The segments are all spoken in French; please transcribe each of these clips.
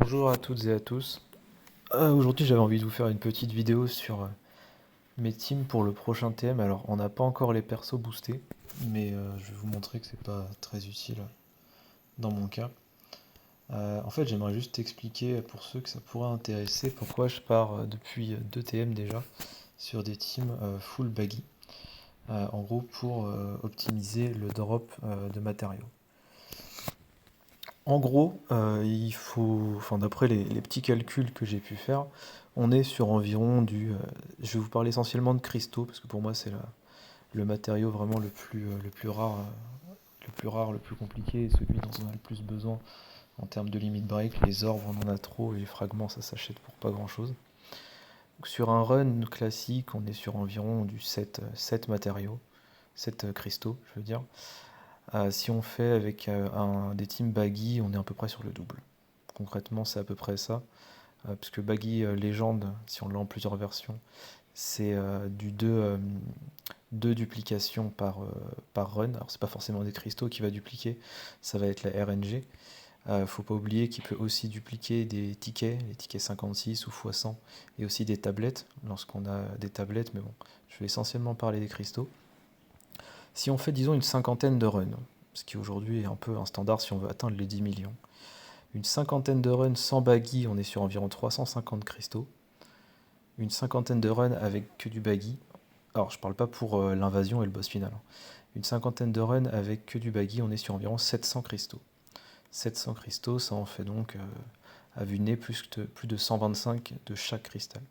Bonjour à toutes et à tous. Aujourd'hui, j'avais envie de vous faire une petite vidéo sur mes teams pour le prochain TM. Alors, on n'a pas encore les persos boostés, mais je vais vous montrer que c'est pas très utile dans mon cas. En fait, j'aimerais juste expliquer pour ceux que ça pourrait intéresser pourquoi je pars depuis 2 TM déjà sur des teams full baggy. En gros, pour optimiser le drop de matériaux. En gros, d'après les petits calculs que j'ai pu faire, on est sur environ je vais vous parler essentiellement de cristaux, parce que pour moi c'est le matériau vraiment le plus rare, le plus compliqué, et celui dont on a le plus besoin en termes de limit break. Les orbes, on en a trop, et les fragments, ça s'achète pour pas grand chose. Donc, sur un run classique, on est sur environ du 7 matériaux, 7 cristaux, je veux dire. Si on fait avec des teams baggy, on est à peu près sur le double. Concrètement, c'est à peu près ça. Puisque baggy légende, si on l'a en plusieurs versions, c'est du 2 duplications par run. Alors, c'est pas forcément des cristaux qui va dupliquer, ça va être la RNG. Faut pas oublier qu'il peut aussi dupliquer des tickets, les tickets 56 ou x100, et aussi des tablettes, lorsqu'on a des tablettes, mais bon, je vais essentiellement parler des cristaux. Si on fait, disons, une cinquantaine de runs, ce qui aujourd'hui est un peu un standard si on veut atteindre les 10 millions, une cinquantaine de runs sans baggy, on est sur environ 350 cristaux. Une cinquantaine de runs avec que du baggy, alors je parle pas pour l'invasion et le boss final, hein. Une cinquantaine de runs avec que du baggy, on est sur environ 700 cristaux. 700 cristaux, ça en fait donc, à vue de nez, plus de 125 de chaque cristal.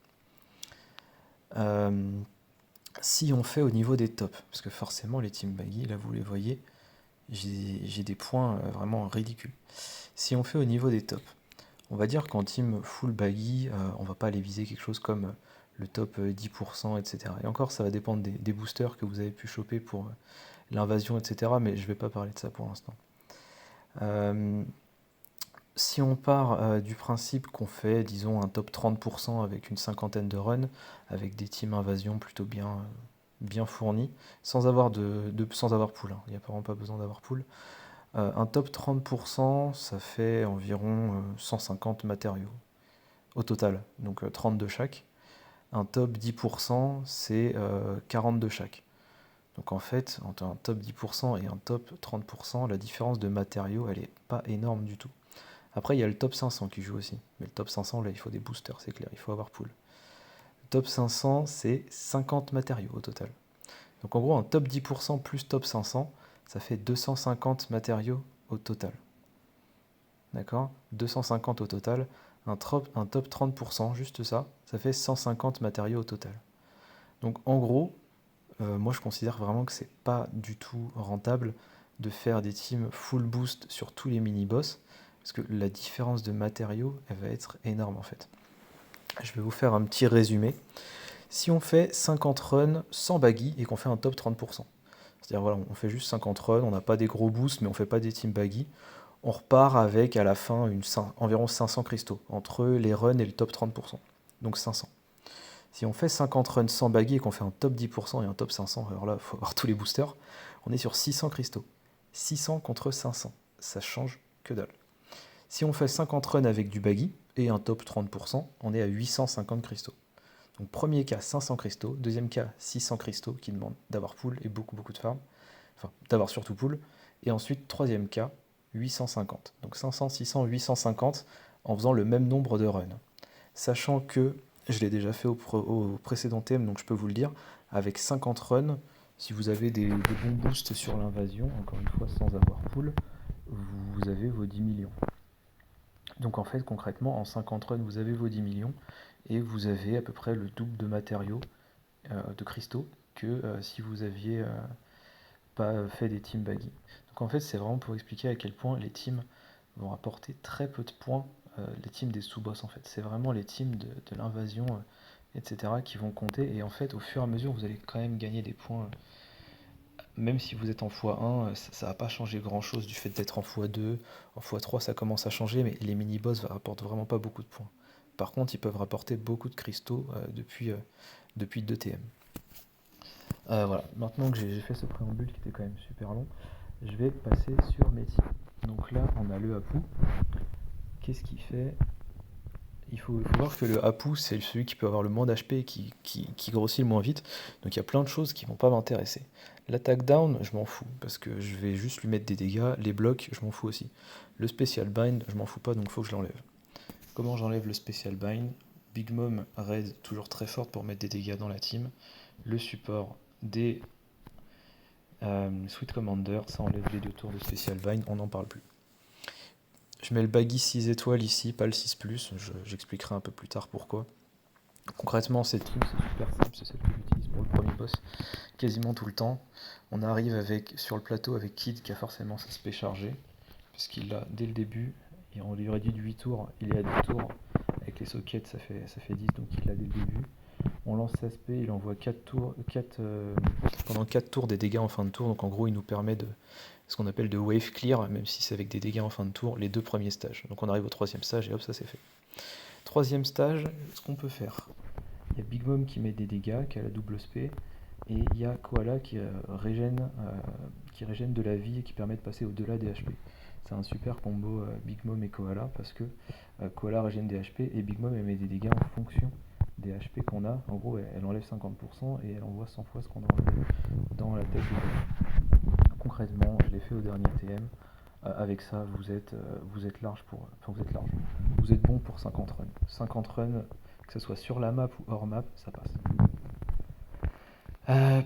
Si on fait au niveau des tops, parce que forcément les teams baggy, là vous les voyez, j'ai des points vraiment ridicules. Si on fait au niveau des tops, on va dire qu'en team full baggy, on va pas aller viser quelque chose comme le top 10%, etc. Et encore, ça va dépendre des boosters que vous avez pu choper pour l'invasion, etc. Mais je vais pas parler de ça pour l'instant. Si on part du principe qu'on fait, disons, un top 30% avec une cinquantaine de runs, avec des teams invasion plutôt bien fournis, sans avoir pool, hein. Il n'y a vraiment pas besoin d'avoir pool. Un top 30%, ça fait environ 150 matériaux au total, donc 30 de chaque. Un top 10%, c'est 40 de chaque. Donc en fait, entre un top 10% et un top 30%, la différence de matériaux, elle est pas énorme du tout. Après, il y a le top 500 qui joue aussi. Mais le top 500, là, il faut des boosters, c'est clair, il faut avoir pool. Le top 500, c'est 50 matériaux au total. Donc en gros, un top 10% plus top 500, ça fait 250 matériaux au total. D'accord? 250 au total. Un top 30%, juste ça, ça fait 150 matériaux au total. Donc en gros, moi je considère vraiment que c'est pas du tout rentable de faire des teams full boost sur tous les mini-boss, parce que la différence de matériaux, elle va être énorme en fait. Je vais vous faire un petit résumé. Si on fait 50 runs sans baggy et qu'on fait un top 30%, c'est-à-dire voilà, on fait juste 50 runs, on n'a pas des gros boosts, mais on fait pas des teams baggy, on repart avec à la fin environ 500 cristaux, entre les runs et le top 30%, donc 500. Si on fait 50 runs sans baggy et qu'on fait un top 10% et un top 500, alors là, il faut avoir tous les boosters, on est sur 600 cristaux. 600 contre 500, ça change que dalle. Si on fait 50 runs avec du baggy et un top 30%, on est à 850 cristaux. Donc premier cas, 500 cristaux. Deuxième cas, 600 cristaux qui demandent d'avoir pool et beaucoup de farm. Enfin, d'avoir surtout pool. Et ensuite, troisième cas, 850. Donc 500, 600, 850 en faisant le même nombre de runs. Sachant que, je l'ai déjà fait au précédent thème, donc je peux vous le dire, avec 50 runs, si vous avez des bons boosts sur l'invasion, encore une fois sans avoir pool, vous avez vos 10 millions. Donc en fait, concrètement, en 50 runs, vous avez vos 10 millions et vous avez à peu près le double de matériaux, de cristaux, que si vous aviez pas fait des teams baggy. Donc en fait, c'est vraiment pour expliquer à quel point les teams vont apporter très peu de points, les teams des sous-boss en fait. C'est vraiment les teams de l'invasion, etc. qui vont compter. Et en fait, au fur et à mesure, vous allez quand même gagner des points. Même si vous êtes en x1, ça va pas changer grand chose du fait d'être en x2. En x3, ça commence à changer, mais les mini-boss ne rapportent vraiment pas beaucoup de points. Par contre, ils peuvent rapporter beaucoup de cristaux depuis 2 TM. Voilà, maintenant que j'ai fait ce préambule qui était quand même super long, je vais passer sur mes teams. Donc là, on a le Apu. Qu'est-ce qu'il fait? il faut voir que le Apu, c'est celui qui peut avoir le moins d'HP et qui grossit le moins vite. Donc il y a plein de choses qui vont pas m'intéresser. L'attaque down, je m'en fous, parce que je vais juste lui mettre des dégâts. Les blocs, je m'en fous aussi. Le special bind, je m'en fous pas, donc faut que je l'enlève. Comment j'enlève le special bind? Big Mom raid, toujours très forte pour mettre des dégâts dans la team. Le support des Sweet Commander, ça enlève les 2 tours de special bind, on n'en parle plus. Je mets le baggy 6 étoiles ici, pas le 6+, j'expliquerai un peu plus tard pourquoi. Concrètement, cette team, c'est super simple, c'est celle que j'utilise pour le premier boss quasiment tout le temps. On arrive sur le plateau avec Kid qui a forcément sa spé chargée, puisqu'il l'a dès le début, et on lui réduit de 8 tours, il est à 10 tours, avec les sockets ça fait 10, donc il l'a dès le début. On lance sa spé, il envoie pendant 4 tours des dégâts en fin de tour, donc en gros il nous permet de ce qu'on appelle de wave clear, même si c'est avec des dégâts en fin de tour, les 2 premiers stages. Donc on arrive au 3e stage et hop, ça c'est fait. 3e stage, ce qu'on peut faire. Il y a Big Mom qui met des dégâts, qui a la double spé, et il y a Koala qui régène de la vie et qui permet de passer au-delà des HP. C'est un super combo Big Mom et Koala, parce que Koala régène des HP et Big Mom elle met des dégâts en fonction des HP qu'on a. En gros, elle enlève 50% et elle envoie 100 fois ce qu'on a enlevé dans la tête de Koala. Concrètement, je l'ai fait au dernier TM. Avec ça, vous êtes large pour. Enfin, vous êtes large. Vous êtes bon pour 50 runs. 50 runs, que ce soit sur la map ou hors map, ça passe.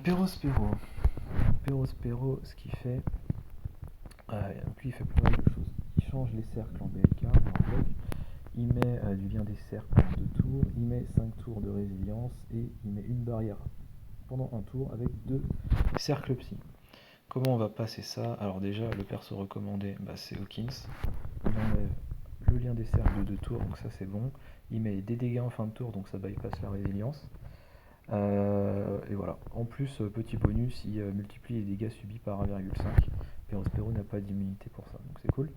Perospero. Perospero, ce qu'il fait. Lui, il fait pas mal de choses. Il change les cercles en BLK, en bloc. Il met du lien des cercles en 2 tours. Il met 5 tours de résilience. Et il met une barrière pendant un tour avec 2 cercles psy. Comment on va passer ça? Alors déjà, le perso recommandé, c'est Hawkins. Il enlève le lien des cercles de 2 tours, donc ça c'est bon. Il met des dégâts en fin de tour, donc ça bypass la résilience. Et voilà. En plus, petit bonus, il multiplie les dégâts subis par 1,5. Perospero n'a pas d'immunité pour ça, donc c'est cool.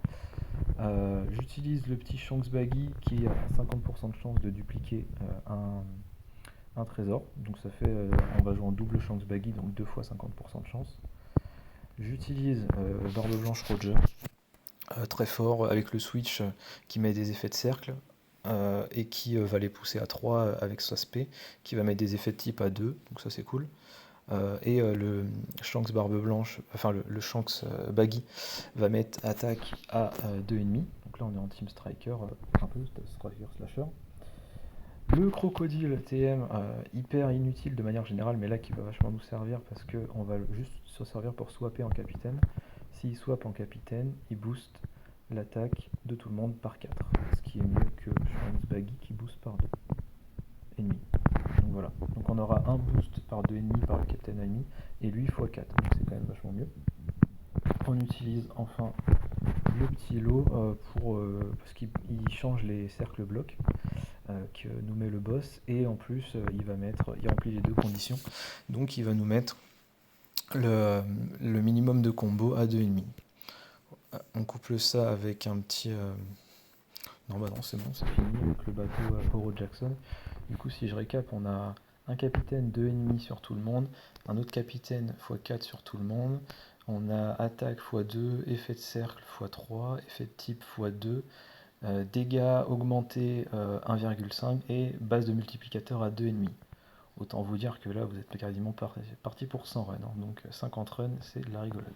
J'utilise le petit Shanks Baggy qui a 50% de chance de dupliquer un trésor. Donc ça fait, on va jouer en double Shanks Baggy, donc 2 fois 50% de chance. J'utilise Barbe Blanche Roger, très fort, avec le switch qui met des effets de cercle, et qui va les pousser à 3 avec sa spé, qui va mettre des effets de type à 2, donc ça c'est cool. Et le Shanks Barbe Blanche, enfin le Shanks Baggy va mettre attaque à 2,5. Donc là on est en Team Striker, un peu Striker Slasher. Le crocodile TM, hyper inutile de manière générale, mais là qui va vachement nous servir parce qu'on va juste se servir pour swapper en capitaine. S'il swap en capitaine, il booste l'attaque de tout le monde par 4, ce qui est mieux que Shanks Baggy qui booste par 2,5. Donc voilà, donc on aura un boost par 2,5 par le capitaine ennemi, et lui x 4, donc c'est quand même vachement mieux. On utilise enfin le petit lot parce qu'il change les cercles blocs que nous met le boss, et en plus il remplit les 2 conditions, donc il va nous mettre le minimum de combo à 2,5. On couple ça avec un petit... Non c'est bon, c'est fini avec le bateau Oro Jackson. Du coup si je récap, on a un capitaine 2,5 sur tout le monde, un autre capitaine x4 sur tout le monde, on a attaque x2, effet de cercle x3, effet de type x2, dégâts augmentés 1,5 et base de multiplicateur à 2,5. Autant vous dire que là vous êtes quasiment parti pour 100 runs, hein. Donc 50 runs c'est de la rigolade.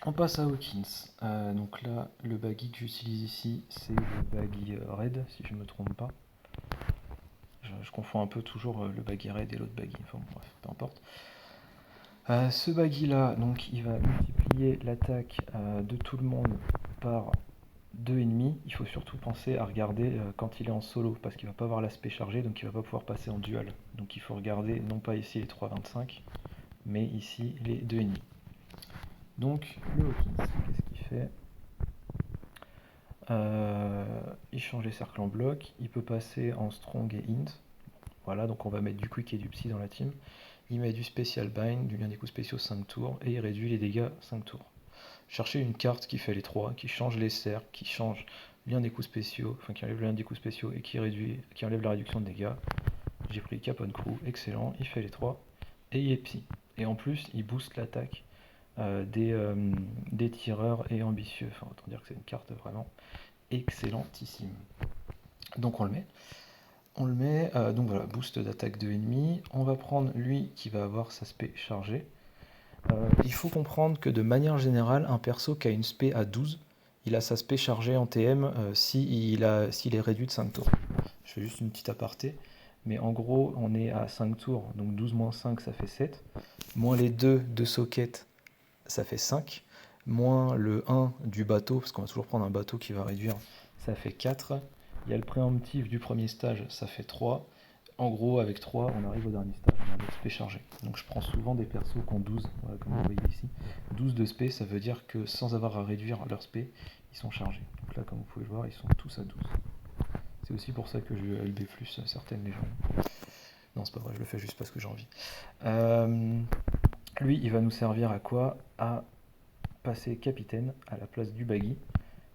On passe à Hawkins. Donc là le baggy que j'utilise ici c'est le baggy red si je ne me trompe pas. Je confonds un peu toujours le baggy red et l'autre baggy, enfin bref, peu importe. Ce baggy là, donc il va multiplier l'attaque de tout le monde par 2,5. Il faut surtout penser à regarder quand il est en solo, parce qu'il va pas avoir l'aspect chargé, donc il va pas pouvoir passer en duel. Donc il faut regarder non pas ici les 3,25, mais ici les 2,5. Donc le Hawkins, qu'est-ce qu'il fait? Il change les cercles en bloc, il peut passer en strong et int. Voilà, donc on va mettre du quick et du psy dans la team. Il met du special bind, du lien des coups spéciaux 5 tours, et il réduit les dégâts 5 tours. Cherchez une carte qui fait les 3, qui change les cercles, qui change lien des coups spéciaux, enfin qui enlève le lien des coups spéciaux et qui enlève la réduction de dégâts. J'ai pris Capon Crew, excellent, il fait les 3, et il est psy. Et en plus, il booste l'attaque des tireurs et ambitieux, enfin autant dire que c'est une carte vraiment excellentissime. Donc on le met. Donc voilà, boost d'attaque de ennemi. On va prendre lui qui va avoir sa spé chargée. Il faut comprendre que de manière générale, un perso qui a une spé à 12, il a sa spé chargée en TM s'il est réduit de 5 tours. Je fais juste une petite aparté. Mais en gros, on est à 5 tours, donc 12 moins 5, ça fait 7. Moins les 2 de socket, ça fait 5. Moins le 1 du bateau, parce qu'on va toujours prendre un bateau qui va réduire, ça fait 4. Il y a le préemptif du premier stage, ça fait 3. En gros, avec 3, on arrive au dernier stage, on a notre spé chargé. Donc je prends souvent des persos qui ont 12, voilà, comme vous voyez ici. 12 de spé, ça veut dire que sans avoir à réduire leur spé, ils sont chargés. Donc là, comme vous pouvez le voir, ils sont tous à 12. C'est aussi pour ça que je LB plus certaines légendes. Non, c'est pas vrai, je le fais juste parce que j'ai envie. Lui, il va nous servir à quoi? À passer capitaine à la place du baggy.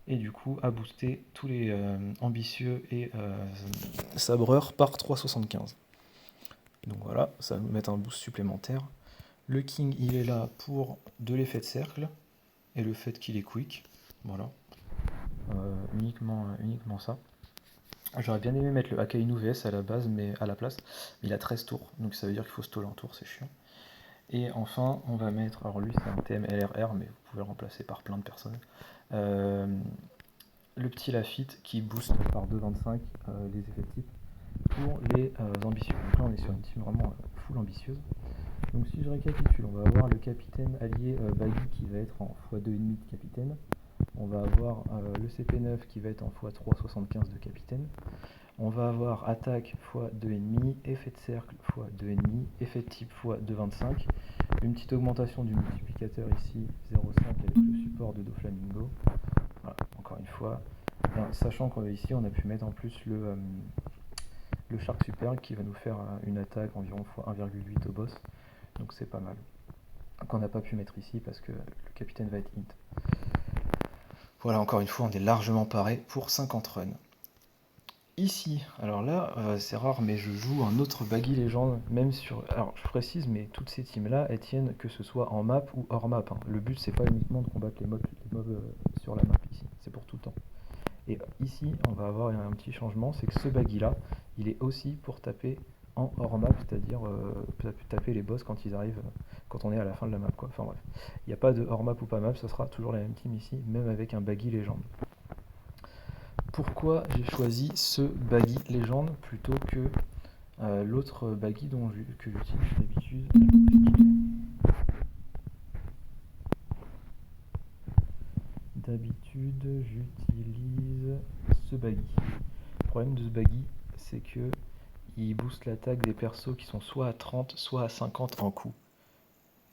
Et du coup, à booster tous les ambitieux et sabreurs par 3,75. Donc voilà, ça va nous mettre un boost supplémentaire. Le king, il est là pour de l'effet de cercle et le fait qu'il est quick. Voilà. Uniquement ça. J'aurais bien aimé mettre le Akainu VS à la base, mais à la place, mais il a 13 tours, donc ça veut dire qu'il faut stall en tour, c'est chiant. Et enfin, on va mettre, alors lui c'est un TM LRR, mais vous pouvez le remplacer par plein de personnes. Le petit Lafitte qui booste par 2,25 les effets types pour les ambitieux. Donc là on est sur une team vraiment full ambitieuse. Donc si je récapitule, on va avoir le capitaine allié Baggy qui va être en x2,5 de capitaine. On va avoir le CP9 qui va être en x3,75 de capitaine. On va avoir attaque x 2,5, effet de cercle x 2,5, effet de type x 2,25. Une petite augmentation du multiplicateur ici, 0,5 avec le support de Doflamingo. Voilà, encore une fois. Alors, sachant qu'ici on a pu mettre en plus le Shark Super qui va nous faire une attaque environ x 1,8 au boss. Donc c'est pas mal. Qu'on n'a pas pu mettre ici parce que le capitaine va être hint. Voilà, encore une fois, on est largement paré pour 50 runs. Ici, alors là, c'est rare, mais je joue un autre Baggy Legend, même sur... Alors, je précise, mais toutes ces teams-là, elles tiennent que ce soit en map ou hors map. Hein. Le but, c'est pas uniquement de combattre les mobs sur la map, ici. C'est pour tout le temps. Et ici, on va avoir un petit changement, c'est que ce Baggy-là, il est aussi pour taper en hors map, c'est-à-dire taper les boss quand ils arrivent, quand on est à la fin de la map, quoi. Enfin bref, il n'y a pas de hors map ou pas map, ça sera toujours la même team ici, même avec un Baggy Legend. Pourquoi j'ai choisi ce Baggy Legend plutôt que l'autre Baggy que j'utilise d'habitude? D'habitude, j'utilise ce Baggy. Le problème de ce Baggy, c'est que il booste l'attaque des persos qui sont soit à 30, soit à 50 en coup.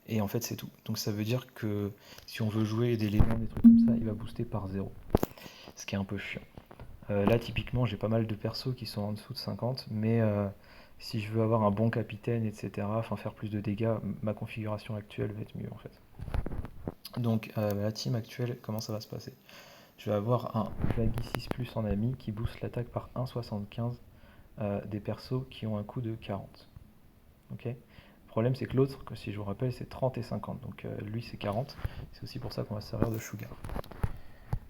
Et en fait, c'est tout. Donc ça veut dire que si on veut jouer des légendes, des trucs comme ça, il va booster par 0. Ce qui est un peu chiant. Là, typiquement, j'ai pas mal de persos qui sont en dessous de 50, mais si je veux avoir un bon capitaine, etc., enfin faire plus de dégâts, ma configuration actuelle va être mieux en fait. Donc la team actuelle, comment ça va se passer? Je vais avoir un Baggy 6+ en ami qui booste l'attaque par 1,75 des persos qui ont un coût de 40. Ok. Le problème c'est que l'autre, si je vous rappelle, c'est 30 et 50, donc lui c'est 40. C'est aussi pour ça qu'on va se servir de Sugar.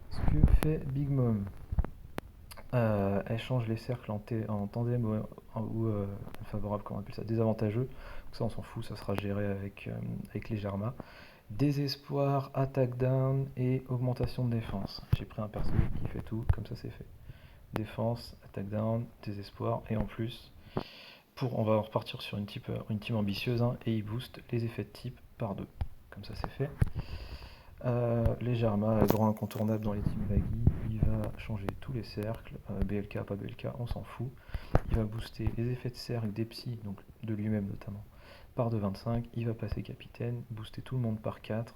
Ce que fait Big Mom, elle change les cercles en tandem ou favorable, comment on appelle ça, désavantageux. Donc ça on s'en fout, ça sera géré avec les Germa. Désespoir, attaque down et augmentation de défense. J'ai pris un perso qui fait tout, comme ça c'est fait. Défense, attaque down, désespoir, et en plus, on va repartir sur une team ambitieuse, hein, et il booste les effets de type par 2. Comme ça c'est fait. Les Germa, grand incontournable dans les teams Baggy, il va changer tous les cercles, BLK, pas BLK, on s'en fout. Il va booster les effets de cercle des psys, donc de lui-même notamment, par 2,25. Il va passer capitaine, booster tout le monde par 4,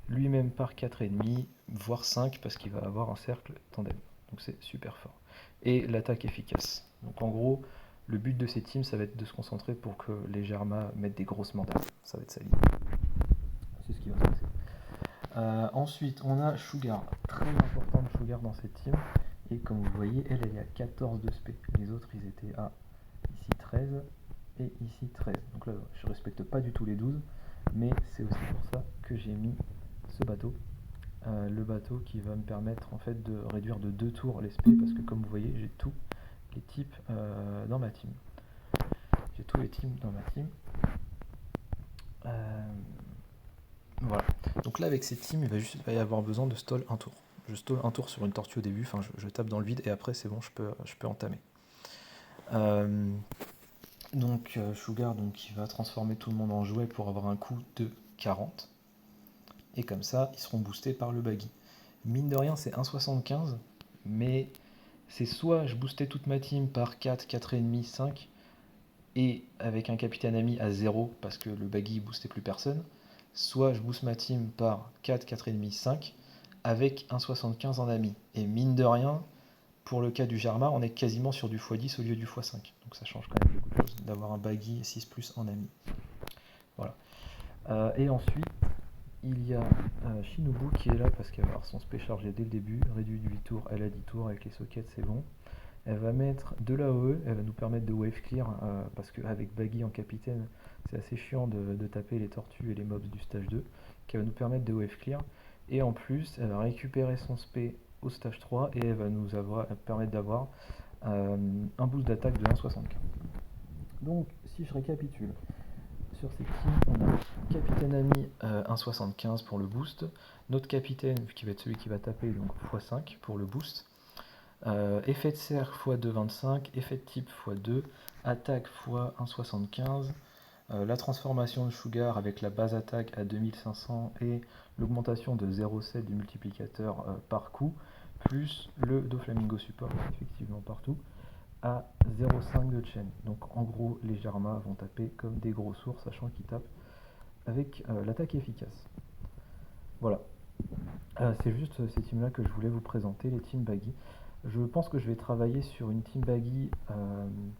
lui-même par 4,5, voire 5, parce qu'il va avoir un cercle tandem. Donc c'est super fort. Et l'attaque efficace. Donc en gros, le but de ces teams, ça va être de se concentrer pour que les Germa mettent des grosses mandales. Ça va être ça l'idée. C'est ce qui va se passer. Ensuite, on a Sugar, très important de Sugar dans cette team. Et comme vous voyez, elle est à 14 de spé. Les autres, ils étaient à ici 13 et ici 13. Donc là, je respecte pas du tout les 12, mais c'est aussi pour ça que j'ai mis ce bateau. le bateau qui va me permettre en fait de réduire de 2 tours les spé parce que comme vous voyez j'ai tous les types dans ma team. J'ai tous les teams dans ma team. Voilà. Donc là avec ces teams il va y avoir besoin de stall un tour. Je stall un tour sur une tortue au début, enfin je tape dans le vide et après c'est bon, je peux entamer. Donc Sugar donc, il va transformer tout le monde en jouet pour avoir un coût de 40. Et comme ça, ils seront boostés par le baggy. Mine de rien, c'est 1,75, mais c'est soit je boostais toute ma team par 4, 4,5, 5, et avec un capitaine ami à 0, parce que le baggy boostait plus personne, soit je booste ma team par 4, 4,5, 5, avec 1,75 en ami. Et mine de rien, pour le cas du Jarma, on est quasiment sur du x10 au lieu du x5. Donc ça change quand même beaucoup de choses d'avoir un baggy 6+ en ami. Voilà. Et ensuite, il y a Shinobu qui est là parce qu'elle va avoir son spé chargé dès le début, réduit de 8 tours, elle a 10 tours, avec les sockets c'est bon. Elle va mettre de l'AOE, elle va nous permettre de wave clear, parce qu'avec Baggy en capitaine, c'est assez chiant de taper les tortues et les mobs du stage 2, qui va nous permettre de wave clear. Et en plus, elle va récupérer son spé au stage 3 et elle va nous permettre d'avoir un boost d'attaque de 1,75. Donc, si je récapitule, sur ces teams, on a capitaine ami 1,75 pour le boost, notre capitaine qui va être celui qui va taper, donc x5 pour le boost, effet de cercle x 2,25, effet de type x2, attaque x 1,75, la transformation de Sugar avec la base attaque à 2500 et l'augmentation de 0,7 du multiplicateur par coup, plus le Doflamingo support effectivement partout, à 0,5 de chain. Donc en gros, les Jarma vont taper comme des gros sourds, sachant qu'ils tapent avec l'attaque efficace. Voilà. C'est juste ces teams-là que je voulais vous présenter, les teams baggy. Je pense que je vais travailler sur une team baggy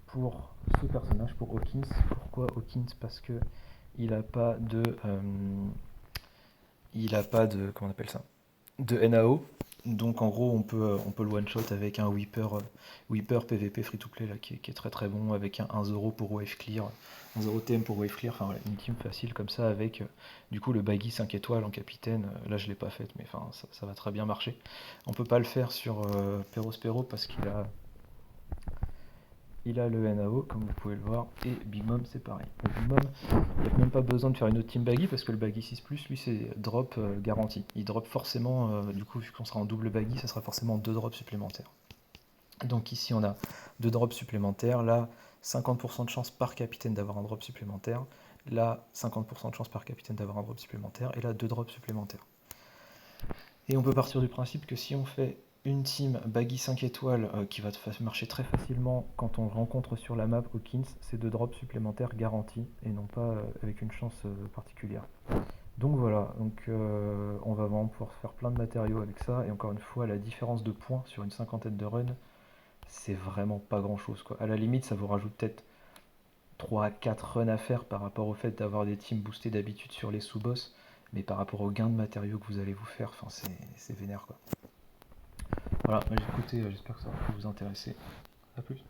pour ce personnage, pour Hawkins. Pourquoi Hawkins? Parce que il a pas de, comment on appelle ça? De NAO. Donc en gros, on peut le one-shot avec un Weeper PVP free-to-play là, qui est très très bon, avec un 1-0 pour wave clear, 1-0 TM pour wave clear, enfin voilà, une team facile comme ça, avec du coup le baggy 5 étoiles en capitaine. Là je l'ai pas faite, mais enfin ça va très bien marcher. On peut pas le faire sur Perospero parce il a le NAO, comme vous pouvez le voir, et Big Mom c'est pareil. Donc, Big Mom, il n'y a même pas besoin de faire une autre team baggy parce que le baggy 6+, lui c'est drop garanti. Il drop forcément, du coup vu qu'on sera en double baggy, ça sera forcément 2 drops supplémentaires. Donc ici on a 2 drops supplémentaires, là 50% de chance par capitaine d'avoir un drop supplémentaire, là 50% de chance par capitaine d'avoir un drop supplémentaire, et là 2 drops supplémentaires. Et on peut partir du principe que si on fait une team baggy 5 étoiles qui va marcher très facilement quand on rencontre sur la map Hawkins, c'est 2 drops supplémentaires garantis et non pas avec une chance particulière. Donc voilà, on va vraiment pouvoir faire plein de matériaux avec ça, et encore une fois, la différence de points sur une cinquantaine de runs, c'est vraiment pas grand chose quoi. À la limite, ça vous rajoute peut-être 3 à 4 runs à faire par rapport au fait d'avoir des teams boostés d'habitude sur les sous-boss, mais par rapport au gain de matériaux que vous allez vous faire, enfin c'est vénère quoi. Voilà, écoutez, j'espère que ça va vous intéresser. A plus.